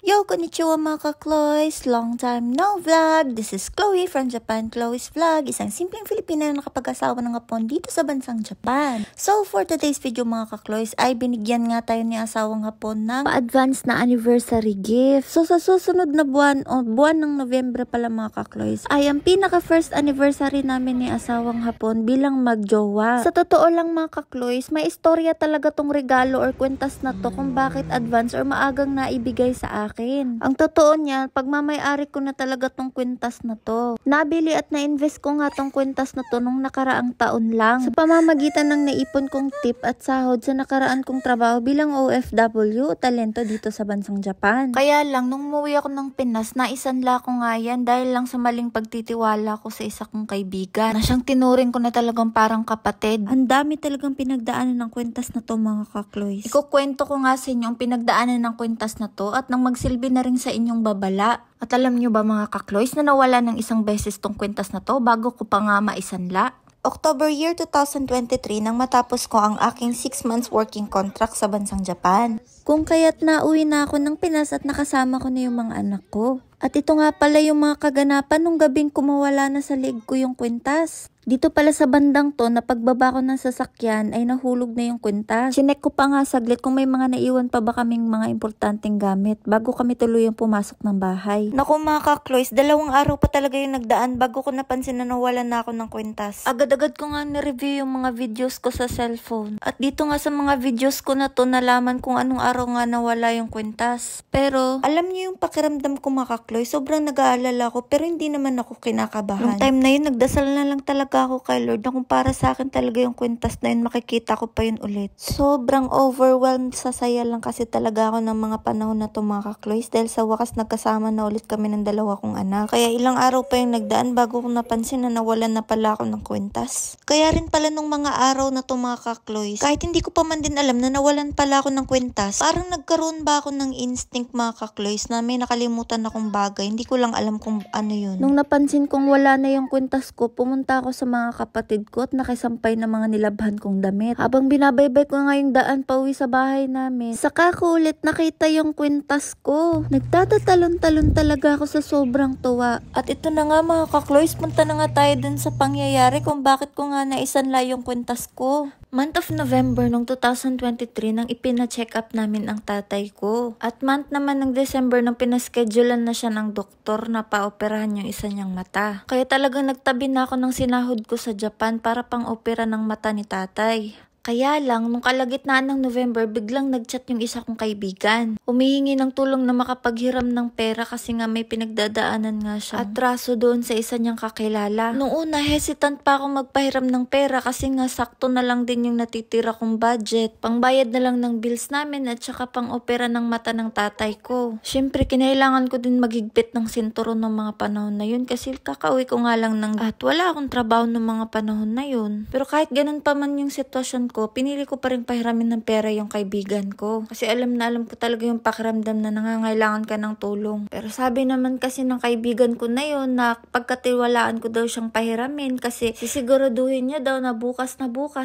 Yo, konnichiwa mga ka-Chloes! Long time no vlog! This is Chloe from Japan Chloe's Vlog, isang simpleng Filipina na nakapag-asawa ng hapon dito sa bansang Japan. So, for today's video mga ka-Chloes ay binigyan nga tayo ni asawang hapon ng pa-advance na anniversary gift. So, sa susunod na buwan o buwan ng Nobyembre pala mga ka-Chloes ay ang pinaka-first anniversary namin ni asawang hapon bilang magjowa. Sa totoo lang mga ka-Chloes, may istorya talaga tong regalo or kwentas na to kung bakit advance or maagang naibigay sa akin. Ang totoo niya, pagmamay-ari ko na talaga tong kwintas na to. Nabili at na-invest ko nga tong kwintas na to nung nakaraang taon lang. Sa pamamagitan ng naipon kong tip at sahod sa nakaraan kong trabaho bilang OFW o talento dito sa bansang Japan. Kaya lang, nung umuwi ako ng Pinas, naisanla ko nga yan dahil lang sa maling pagtitiwala ko sa isa kong kaibigan na siyang tinuring ko na talagang parang kapatid. Ang dami talagang pinagdaanan ng kwintas na to mga ka-Chloes. Ikukwento ko nga sa inyo ang pinagdaanan ng kwintas na to at nang magsilbi na rin sa inyong babala. At alam nyo ba mga ka-Chloes na nawala ng isang beses tong kwintas na to bago ko pa nga maisanla? October year 2023 nang matapos ko ang aking 6 months working contract sa bansang Japan. Kung kaya't nauwi na ako ng Pinas at nakasama ko na yung mga anak ko. At ito nga pala yung mga kaganapan nung gabing kumawala na sa leg ko yung kwintas. Dito pala sa bandang to na pagbaba ko ng sasakyan ay nahulog na yung kwintas. Chinek ko pa nga saglit kung may mga naiwan pa ba kaming mga importanteng gamit bago kami tuluyang pumasok ng bahay. Naku mga ka-Chloes, 2 araw pa talaga yung nagdaan bago ko napansin na nawalan na ako ng kwintas. Agad-agad ko nga na-review yung mga videos ko sa cellphone. At dito nga sa mga videos ko na to nalaman kung anong araw nga nawala yung kwintas. Pero alam niyo yung pakiramdam ko mga ka-Chloes, sobrang nag-aalala ko pero hindi naman ako kinakabahan. Yung time na yun, nagdasal na lang talaga ako kay Lord na kung para sa akin talaga yung kwintas na yun, makikita ko pa yun ulit. Sobrang overwhelmed sa saya lang kasi talaga ako ng mga panahon na to mga ka-Chloes dahil sa wakas nagkasama na ulit kami ng 2 kong anak. Kaya ilang araw pa yung nagdaan bago ko napansin na nawalan na pala ako ng kwintas. Kaya rin pala nung mga araw na to mga ka-Chloes, kahit hindi ko pa man din alam na nawalan pala ako ng kwintas, parang nagkaroon ba ako ng instinct mga ka-Chloes na may nakalimutan akong bagay. Hindi ko lang alam kung ano yun. Nung napansin kong wala na yung kwintas ko, pumunta ako sa mga kapatid ko at nakisampay na mga nilabhan kong damit. Habang binabaybay ko nga yung daan pauwi sa bahay namin, saka ko ulit nakita yung kwintas ko. Nagtatatalon-talon talaga ako sa sobrang tuwa. At ito na nga mga ka-Chloes, punta na nga tayo dun sa pangyayari kung bakit ko nga naisanla yung kwintas ko. Month of November nung 2023 nang ipina-check up namin ang tatay ko. At month naman ng December nang pinaschedulean na siya ng doktor na paoperahan yung isa niyang mata. Kaya talagang nagtabi na ako ng sinahod ko sa Japan para pang-opera ng mata ni tatay. Kaya lang, nung kalagitnaan ng November, biglang nagchat yung isa kong kaibigan. Humihingi ng tulong na makapaghiram ng pera kasi nga may pinagdadaanan nga siya. Atraso doon sa isa niyang kakilala. Nung una, hesitant pa akong magpahiram ng pera kasi nga sakto na lang din yung natitira kong budget. Pangbayad na lang ng bills namin at saka pang-opera ng mata ng tatay ko. Siyempre, kinailangan ko din maghigpit ng sinturon ng mga panahon na yun kasi kakauwi ko nga lang ng at wala akong trabaho ng mga panahon na yun. Pero kahit ganun pa man yung sitwasyon ko, pinili ko pa rin pahiramin ng pera yung kaibigan ko. Kasi alam ko talaga yung pakiramdam na nangangailangan ka ng tulong. Pero sabi naman kasi ng kaibigan ko na yun na pagkatiwalaan ko daw siyang pahiramin kasi sisiguraduhin niya daw na bukas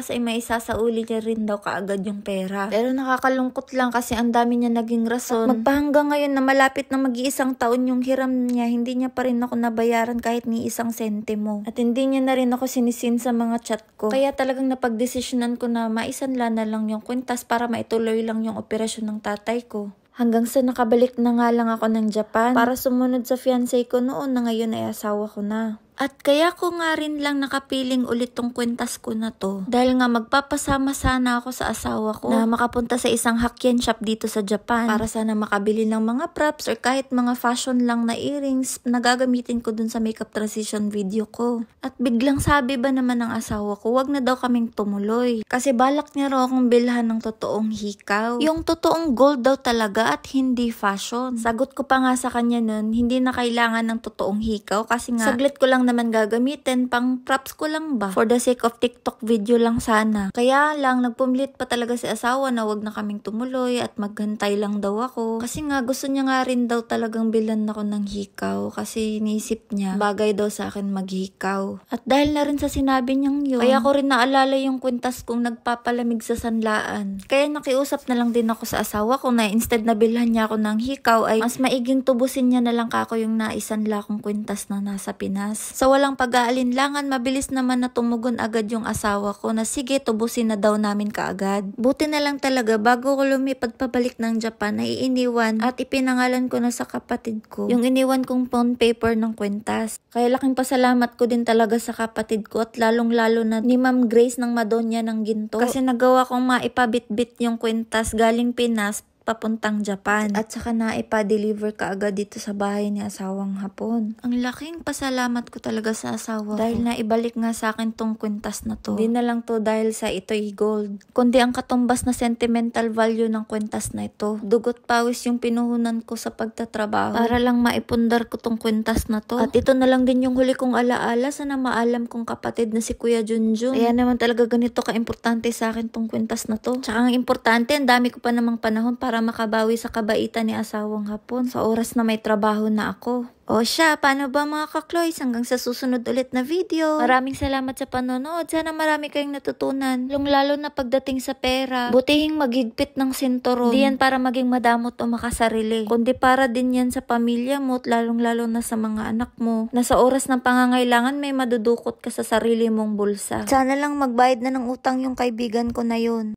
ay may isasauli niya rin daw kaagad yung pera. Pero nakakalungkot lang kasi ang dami niya naging rason. Magpahanggang ngayon na malapit na mag-iisang taon yung hiram niya, hindi niya pa rin ako nabayaran kahit ni isang sentimo. At hindi niya na rin ako sinisin sa mga chat ko. Kaya talagang napagdesisyonan ko na maisanla na lang yung kwintas para maituloy lang yung operasyon ng tatay ko. Hanggang sa nakabalik na nga lang ako ng Japan para sumunod sa fiancé ko noon na ngayon ay asawa ko na. At kaya ko nga rin lang nakapiling ulit tong kwintas ko na to. Dahil nga magpapasama sana ako sa asawa ko na makapunta sa isang Hakyen shop dito sa Japan para sana makabili ng mga props or kahit mga fashion lang na earrings na gagamitin ko dun sa makeup transition video ko. At biglang sabi ba naman ng asawa ko, wag na daw kaming tumuloy. Kasi balak niya raw akong bilhan ng totoong hikaw. Yung totoong gold daw talaga at hindi fashion. Sagot ko pa nga sa kanya nun, hindi na kailangan ng totoong hikaw kasi nga saglit ko lang lang naman gagamitin, pang props ko lang ba? For the sake of TikTok video lang sana. Kaya lang, nagpumilit pa talaga si asawa na wag na kaming tumuloy at maghantay lang daw ako. Kasi nga, gusto niya nga rin daw talagang bilan ako ng hikaw. Kasi inisip niya, bagay daw sa akin maghikaw. At dahil na rin sa sinabi niyang yun, kaya ko rin naalala yung kwintas kong nagpapalamig sa sanlaan. Kaya nakiusap na lang din ako sa asawa ko na instead na bilhan niya ako ng hikaw ay mas maiging tubusin niya na lang kako yung naisanla kong kwintas na nasa Pinas. Sa walang pag-aalinlangan, mabilis naman na tumugon agad yung asawa ko na sige, tubusin na daw namin kaagad. Buti na lang talaga bago ko lumipad pabalik ng Japan ay iniwan at ipinangalan ko na sa kapatid ko yung iniwan kong bond paper ng kwintas. Kaya laking pasalamat ko din talaga sa kapatid ko at lalong-lalo na ni Ma'am Grace ng Madonya ng Ginto. Kasi nagawa kong maipabit-bit yung kwintas galing Pinas papuntang Japan. At saka na ipa-deliver ka agad dito sa bahay ni asawang Hapon. Ang laking pasalamat ko talaga sa asawa dahil na ibalik nga sa akin tong kwintas na to. Hindi na lang to dahil sa ito'y gold, kundi ang katumbas na sentimental value ng kwintas na ito. Dugot pawis yung pinuhunan ko sa pagtatrabaho para lang maipundar ko tong kwintas na to. At ito na lang din yung huli kong alaala sa na maalam kong kapatid na si Kuya Junjun. Kaya naman talaga ganito ka-importante sa akin tong kwintas na to. Tsaka ang importante, ang dami ko pa namang panahon para makabawi sa kabaitan ni asawang Hapon sa oras na may trabaho na ako. O siya, paano ba mga kakloys? Hanggang sa susunod ulit na video. Maraming salamat sa panonood. Sana marami kayong natutunan. Lalo na pagdating sa pera. Butihing maghigpit ng sinturon. Di yan para maging madamot o makasarili, kundi para din yan sa pamilya mo at lalong-lalo na sa mga anak mo na sa oras ng pangangailangan may madudukot ka sa sarili mong bulsa. Sana lang magbayad na ng utang yung kaibigan ko na yun.